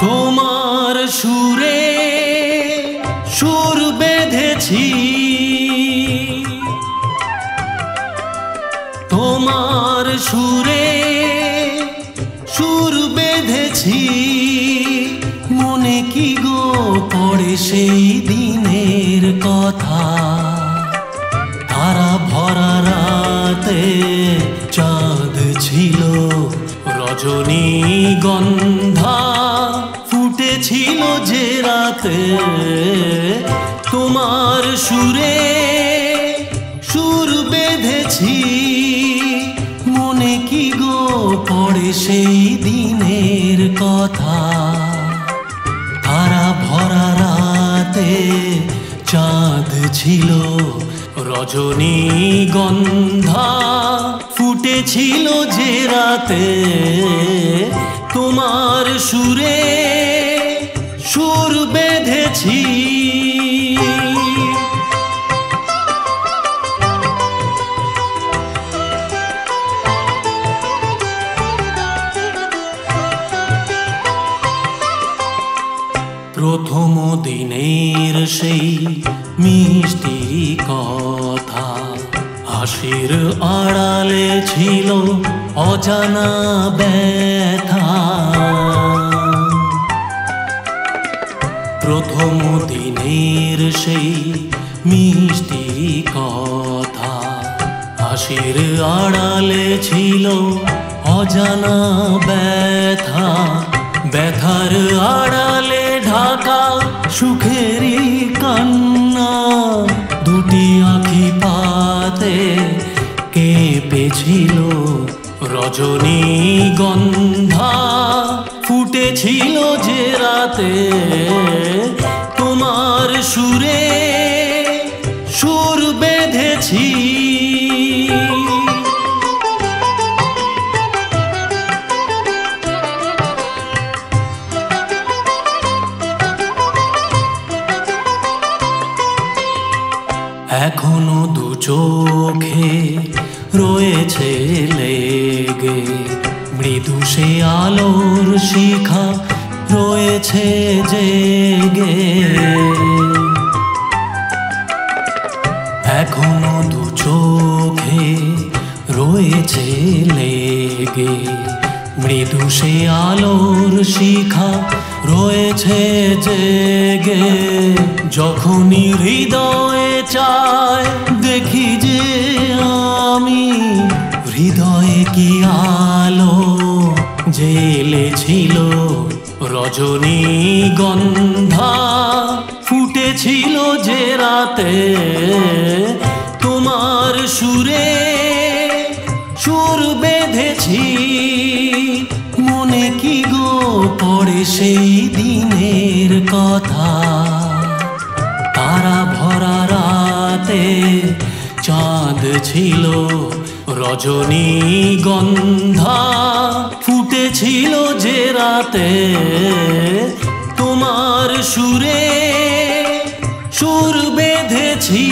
তোমার সুরে সুর বেঁধেছি, তোমার সুরে সুর বেঁধেছি। মনে কি গো পড়ে সেই দিনের কথা, তারা ভরা রাতে চাঁদ ছিল রজনীগন্ধা ফুটেছিল যে রাতে। তোমার সুরে সুর বেঁধেছি, মনে কি গো পড়ে সেই দিনের কথা, তারা ভরা রাতে চাঁদ ছিল রজনীগন্ধা ফুটেছিল যে রাতে। তোমার সুরে সুর বেঁধেছি। প্রথম দিনের সেই মিষ্টি কথা, হাসির আড়ালে ছিল অজানা ব্যথা। প্রথম দিনের সেই মিষ্টি কথা, হাসির আড়ালে ছিল অজানা ব্যথা। ব্যথার আড়ালে ঢাকা সুখেরই কান্না, দুটি আঁখি পাতে কেঁপেছিল রজনীগন্ধা ফুটেছিল যে রাতে। তোমার সুরে সুর বেঁধেছি। এখনো দু চোখে রয়েছে লেগে মৃদু সে আলোর শিখা রয়েছে জেগে। এখনো দু চোখে রয়েছে লেগে মৃদু সে আলোর শিখা রয়েছে জেগে। যখনই হৃদয়ে চায় দেখি যে আমি, হৃদয়ে কি আলো জ্বেলেছিল রজনীগন্ধা ফুটেছিল যে রাতে। তোমার সুরে সুর বেঁধেছি, মনে কি গো পড়ে সেই দিনের কথা, তারা ভরা রাতে চাঁদ ছিল রজনীগন্ধা ফুটেছিল যে রাতে। তোমার সুরে সুর বেঁধেছি।